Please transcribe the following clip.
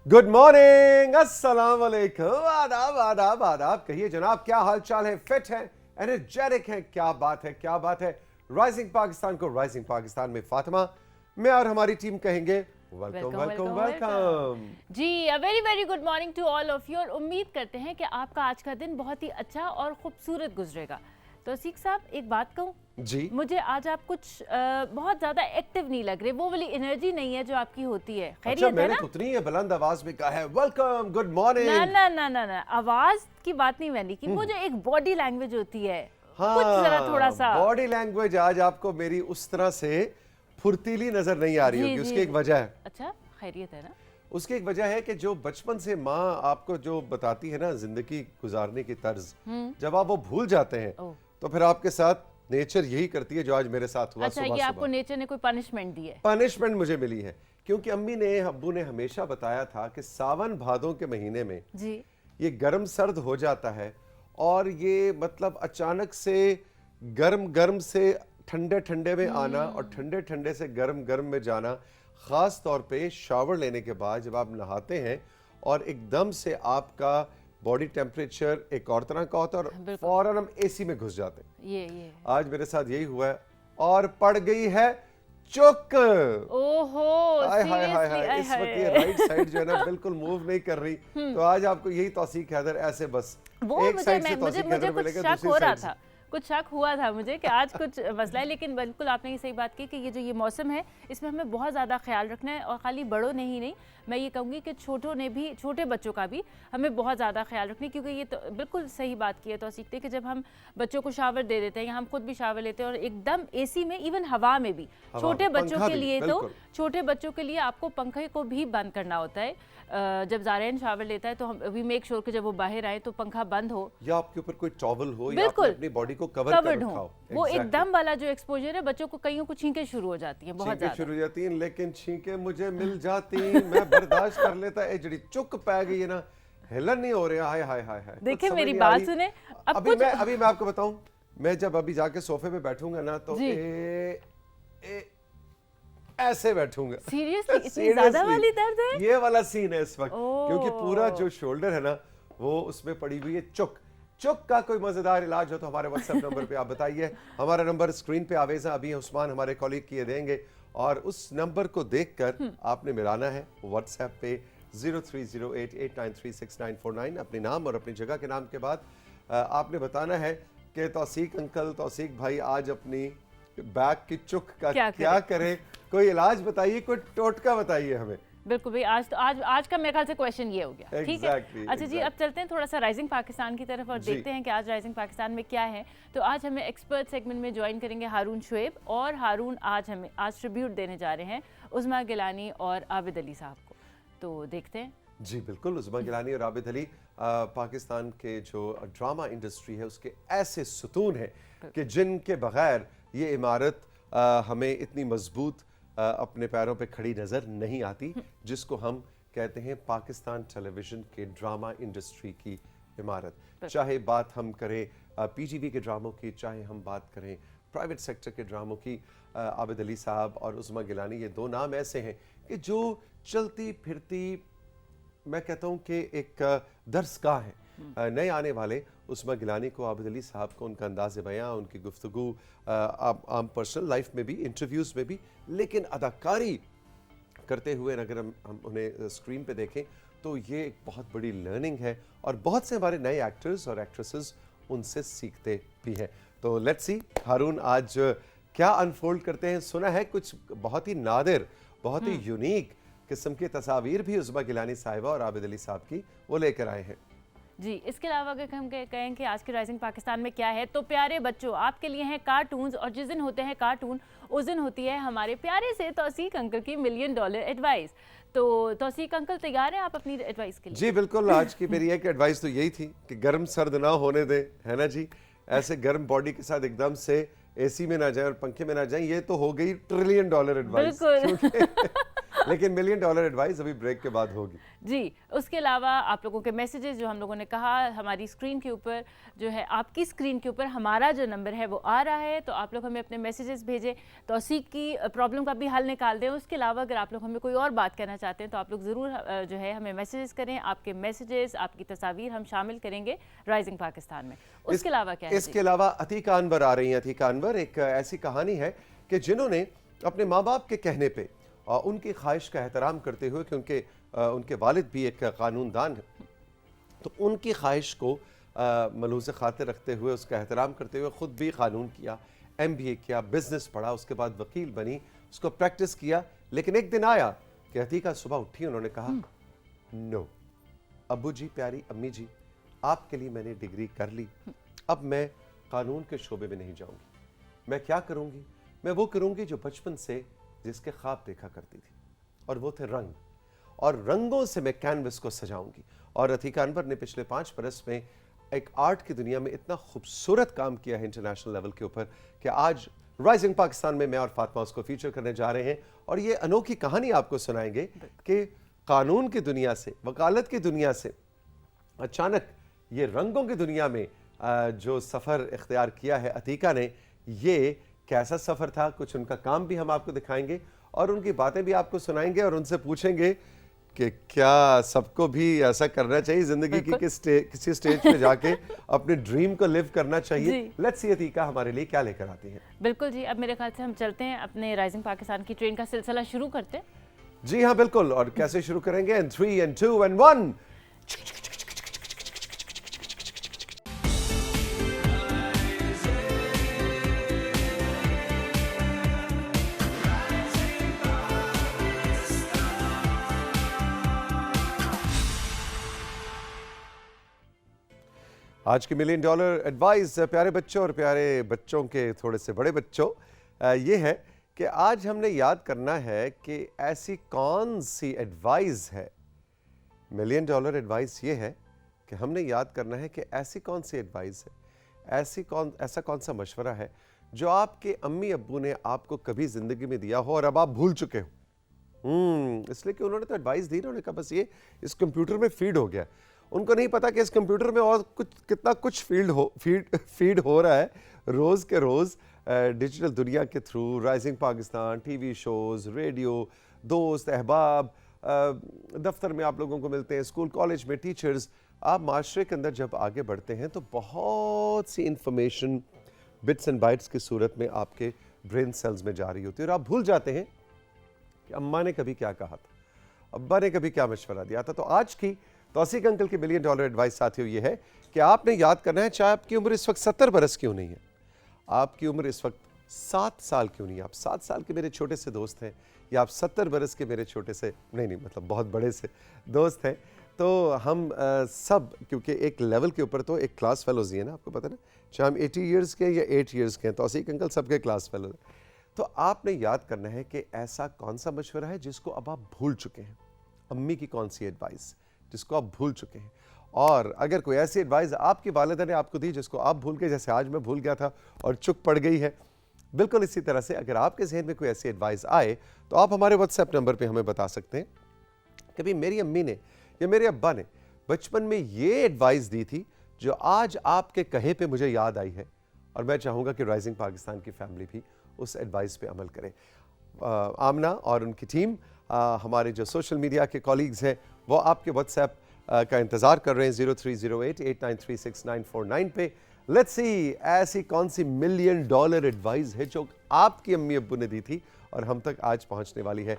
Good morning, अस्सलाम वालेकुम, आदाब आदाब आदाब। कहिए जनाब, क्या हाल चाल है? फिट है, एनर्जेटिक है? क्या बात है, क्या बात है। राइजिंग पाकिस्तान को राइजिंग पाकिस्तान में फातिमा, मैं और हमारी टीम कहेंगे वेलकम वेलकम वेलकम जी। A very very good morning to all of you. और उम्मीद करते हैं कि आपका आज का दिन बहुत ही अच्छा और खूबसूरत गुजरेगा। तो सीख साहब, एक बात कहूँ जी, मुझे आज आप कुछ बहुत ज्यादा एक्टिव नहीं लग रहे, वो वाली एनर्जी नहीं है जो आपकी होती है। अच्छा, खैरियत है मैंने ना? तो उतनी है बुलंद आवाज में कहा है वेलकम गुड मॉर्निंग। ना ना ना ना ना, आवाज की बात नहीं मैंने की, वो जो एक बॉडी लैंग्वेज होती है, कुछ जरा थोड़ा सा बॉडी लैंग्वेज आज आपको मेरी उस तरह से फुर्तीली नजर नहीं आ रही होगी। उसकी एक वजह है। अच्छा, खैरियत है ना? उसकी एक वजह है कि जो बचपन से माँ आपको जो बताती है ना जिंदगी गुजारने की तर्ज, जब आप वो भूल जाते हैं तो फिर आपके साथ नेचर यही करती है जो आज मेरे साथ हुआ। अच्छा, ये आपको नेचर ने कोई पनिशमेंट दी है? पनिशमेंट मुझे मिली है क्योंकि अम्मी ने अब्बू ने हमेशा बताया था कि सावन भादों के महीने में जी ये गर्म सर्द हो जाता है और ये मतलब अचानक से गर्म गर्म से ठंडे ठंडे में आना और ठंडे ठंडे से गर्म गर्म में जाना, खास तौर पे शावर लेने के बाद जब आप नहाते हैं और एकदम से आपका बॉडी टेम्परेचर एक और तरह का होता है और फौरन हम एसी में घुस जाते हैं। ये आज मेरे साथ यही हुआ है और पड़ गई है चुक। ओहो, हाय हाय हाय हाय, इस वक्त ये राइट साइड जो है ना बिल्कुल मूव नहीं कर रही। तो आज आपको यही तौसीक हैदर ऐसे बस वो एक साइड से तौसीक हैदर कुछ मिलेगा, शक दूसरी हो रहा साइड से। था, कुछ शक हुआ था मुझे कि आज कुछ मसला है। लेकिन बिल्कुल आपने ये सही बात की कि ये जो ये मौसम है इसमें हमें बहुत ज़्यादा ख्याल रखना है। और खाली बड़ों ने ही नहीं, मैं ये कहूँगी कि छोटों ने भी, छोटे बच्चों का भी हमें बहुत ज़्यादा ख्याल रखना है। क्योंकि ये तो बिल्कुल सही बात की है तो सीखते हैं कि जब हम बच्चों को शावर दे देते हैं या हम खुद भी शावर लेते हैं और एकदम एसी में, इवन हवा में भी, छोटे बच्चों के लिए तो छोटे बच्चों के लिए आपको पंखे को भी बंद करना होता है। जब ज़ारैन शावर लेता है तो हम वी मेक श्योर कि जब वो बाहर आए तो पंखा बंद हो या आपके ऊपर कोई टॉवल हो या बिल्कुल अपनी बॉडी को कवर कर रखा हो। वो एकदम वाला जो एक्सपोजर है, बच्चों को कईयों को छींकें शुरू हो जाती हैं, बहुत छींकें शुरू हो जाती हैं, लेकिन छींकें मुझे मिल जाती मैं बर्दाश्त कर लेता। ए जड़ी चुक पै गई है ना, हिलन नहीं हो रहा। हाय हाय हाय हाय, देखिए मेरी बात सुने। अभी मैं आपको बताऊं, मैं जब अभी जाके सोफे पे बैठूंगा ना तो ऐसे बैठूंगा। सीरियसली इतनी ज्यादा वाली दर्द है? ये वाला सीन है इस वक्त, क्योंकि पूरा जो शोल्डर है ना वो उसमें पड़ी हुई है चुक। चुक का कोई मजेदार इलाज हो तो हमारे व्हाट्सएप नंबर पे आप बताइए। हमारा नंबर स्क्रीन पे आवेजा अभी उस्मान हमारे कॉलीग किए देंगे और उस नंबर को देखकर आपने मिलाना है व्हाट्सएप पे 030889369949। अपने नाम और अपनी जगह के नाम के बाद आपने बताना है कि तौसीक अंकल, तौसीक भाई आज अपनी बैक की चुक का क्या करें। कोई इलाज बताइए, कोई टोटका बताइए हमें। बिल्कुल भाई, आज का मेरे ख्याल से क्वेश्चन ये हो गया। ठीक है, अच्छा जी, अब चलते हैं थोड़ा सा राइजिंग पाकिस्तान की तरफ और देखते हैं कि आज राइजिंग पाकिस्तान में क्या है। तो आज हमें एक्सपर्ट सेगमेंट में ज्वाइन करेंगे हारून शुएब, और हारून आज ट्रिब्यूट देने जा रहे हैं उज़मा गिलानी और आबिद अली साहब को। तो देखते हैं। जी बिल्कुल, उज़मा गिलानी और आबिद अली पाकिस्तान के जो ड्रामा इंडस्ट्री है उसके ऐसे सुतून हैं कि जिनके बगैर ये इमारत हमें इतनी मजबूत अपने पैरों पे खड़ी नज़र नहीं आती, जिसको हम कहते हैं पाकिस्तान टेलीविज़न के ड्रामा इंडस्ट्री की इमारत। चाहे बात हम करें पीटीवी के ड्रामों की, चाहे हम बात करें प्राइवेट सेक्टर के ड्रामों की, आबिद अली साहब और उज़मा गिलानी ये दो नाम ऐसे हैं कि जो चलती फिरती, मैं कहता हूँ कि एक दर्सगाह है नए आने वाले उज़मा गिलानी को, आबिद अली साहब को, उनका अंदाज़ बयां, उनकी गुफ्तगू आम पर्सनल लाइफ में भी, इंटरव्यूज़ में भी, लेकिन अदाकारी करते हुए अगर हम उन्हें स्क्रीन पे देखें तो ये एक बहुत बड़ी लर्निंग है और बहुत से हमारे नए एक्टर्स और एक्ट्रेसेस उनसे सीखते भी हैं। तो लेट्स सी हारून आज क्या अनफोल्ड करते हैं। सुना है कुछ बहुत ही नादिर, बहुत ही यूनिक किस्म की तस्वीर भी उज़मा गिलानी साहिबा और आबिद अली साहब की वो लेकर आए हैं। जी, इसके अलावा अगर हम कहें कि आज के राइजिंग पाकिस्तान में क्या है, तो प्यारे बच्चों, आपके लिए हैं कार्टून्स। और जिस दिन होते हैं कार्टून उस दिन होती है हमारे प्यारे से तौसीक अंकल की $1 मिलियन एडवाइस। तो तौसीक अंकल तैयार हैं आप अपनी एडवाइस के लिए? जी बिल्कुल, आज की मेरी एक एडवाइस तो यही थी कि गर्म सर्द ना होने दें, है ना जी। ऐसे गर्म बॉडी के साथ एकदम से एसी में ना जाएं और पंखे में ना जाएं, ये तो हो गई $1 ट्रिलियन एडवाइस। लेकिन $1 मिलियन एडवाइस अभी ब्रेक के बाद होगी। जी, उसके अलावा आप लोगों के मैसेजेस जो हम लोगों ने कहा, हमारी स्क्रीन के ऊपर जो है, आपकी स्क्रीन के ऊपर हमारा जो नंबर है वो आ रहा है, तो आप लोग हमें अपने मैसेजेस भेजें, तौसीक की प्रॉब्लम का भी हल निकाल दें। उसके अलावा अगर आप लोग हमें कोई और बात करना चाहते हैं तो आप लोग ज़रूर जो है हमें मैसेजेस करें। आपके मैसेजेस, आपकी तस्वीर हम शामिल करेंगे राइजिंग पाकिस्तान में। उसके अलावा क्या है? इसके अलावा अतीका अनवर आ रही हैं। अतीका अनवर एक ऐसी कहानी है कि जिन्होंने अपने माँ बाप के कहने पे उनकी ख्वाहिश का एहतराम करते हुए, क्योंकि उनके वालिद भी एक कानूनदान है, तो उनकी ख्वाहिश को मलूज़ खातिर रखते हुए, उसका एहतराम करते हुए ख़ुद भी कानून किया, MBA किया, बिज़नेस पढ़ा, उसके बाद वकील बनी, उसको प्रैक्टिस किया। लेकिन एक दिन आया कि अतीका सुबह उठी, उन्होंने कहा नो अब्बू जी, प्यारी अम्मी जी, आपके लिए मैंने डिग्री कर ली, अब मैं कानून के शोबे में नहीं जाऊंगी। मैं क्या करूंगी? मैं वो करूंगी जो बचपन से जिसके ख्वाब देखा करती थी, और वो थे रंग, और रंगों से मैं कैनवस को सजाऊंगी। और अतीका अनवर ने पिछले 5 बरस में एक आर्ट की दुनिया में इतना खूबसूरत काम किया है इंटरनेशनल लेवल के ऊपर कि आज राइजिंग पाकिस्तान में मैं और फातिमा उसको फीचर करने जा रहे हैं, और ये अनोखी कहानी आपको सुनाएंगे कि कानून की दुनिया से, वकालत की दुनिया से अचानक ये रंगों की दुनिया में जो सफ़र इख्तियार किया है अतीका ने, ये कैसा सफ़र था। कुछ उनका काम भी हम आपको दिखाएंगे और उनकी बातें भी आपको सुनाएंगे, और उनसे पूछेंगे कि क्या सबको भी ऐसा करना चाहिए ज़िंदगी की, किसी स्टेज पे जाके अपने ड्रीम को लिव करना चाहिए। लेट्स सी अतीका हमारे लिए क्या लेकर आती हैं। बिल्कुल जी, अब मेरे ख्याल से हम चलते हैं अपने राइजिंग पाकिस्तान की ट्रेन का सिलसिला शुरू करते हैं। जी हाँ बिल्कुल, और कैसे शुरू करेंगे? 3 2 1। आज की $1 मिलियन एडवाइस प्यारे बच्चों और प्यारे बच्चों के थोड़े से बड़े बच्चों, ये है कि आज हमने याद करना है कि ऐसी कौन सी एडवाइस है। $1 मिलियन एडवाइस ये है कि हमने याद करना है कि ऐसी कौन सी एडवाइस है, ऐसा कौन सा मशवरा है जो आपके अम्मी अब्बू ने आपको कभी ज़िंदगी में दिया हो और अब आप भूल चुके हो। इसलिए कि उन्होंने तो एडवाइस दी, उन्होंने कहा बस ये इस कंप्यूटर में फीड हो गया। उनको नहीं पता कि इस कंप्यूटर में और कितना कुछ फीड हो रहा है रोज़ के रोज़ डिजिटल दुनिया के through, rising Pakistan, TV shows, radio, दोस्त अहबाब, दफ्तर में आप लोगों को मिलते हैं, स्कूल कॉलेज में टीचर्स। आप माशरे के अंदर जब आगे बढ़ते हैं तो बहुत सी इंफॉर्मेशन बिट्स एंड बाइट्स की सूरत में आपके ब्रेन सेल्स में जा रही होती है, और आप भूल जाते हैं कि अम्मा ने कभी क्या कहा था, अब्बा ने कभी क्या मशवरा दिया था। तो आज की तौसीक अंकल की $1 मिलियन एडवाइस साथियों ये है कि आपने याद करना है, चाहे आपकी उम्र इस वक्त 70 बरस क्यों नहीं है, आपकी उम्र इस वक्त 7 साल क्यों नहीं है, आप 7 साल के मेरे छोटे से दोस्त हैं, या आप 70 बरस के मेरे छोटे से नहीं मतलब बहुत बड़े से दोस्त हैं, तो हम सब क्योंकि एक लेवल के ऊपर तो एक क्लास फेलोज ही है ना, आपको पता ना, चाहे हम 80 ईयर्स के या 8 ईयर्स के हैं, तौसीक अंकल सबके क्लास फेलोज हैं। तो आपने याद करना है कि ऐसा कौन सा मशवरा है जिसको अब आप भूल चुके हैं, अम्मी की कौन सी एडवाइस जिसको आप भूल चुके हैं, और अगर कोई ऐसी एडवाइस आपकी वालिदा ने आपको दी जिसको आप भूल गए, जैसे आज मैं भूल गया था और चुक पड़ गई है, बिल्कुल इसी तरह से अगर आपके जहन में कोई ऐसी एडवाइस आए तो आप हमारे व्हाट्सएप नंबर पे हमें बता सकते हैं कि भाई मेरी अम्मी ने या मेरे अब्बा ने बचपन में ये एडवाइस दी थी जो आज आपके कहे पे मुझे याद आई है, और मैं चाहूँगा कि राइजिंग पाकिस्तान की फैमिली भी उस एडवाइस पे अमल करे। आमना और उनकी टीम, हमारे जो सोशल मीडिया के कॉलीग्स हैं, वो आपके व्हाट्सएप का इंतज़ार कर रहे हैं 030889369949 पे। लेट्स सी ऐसी कौन सी $1 मिलियन एडवाइस है जो आपकी अम्मी अब्बू ने दी थी और हम तक आज पहुंचने वाली है।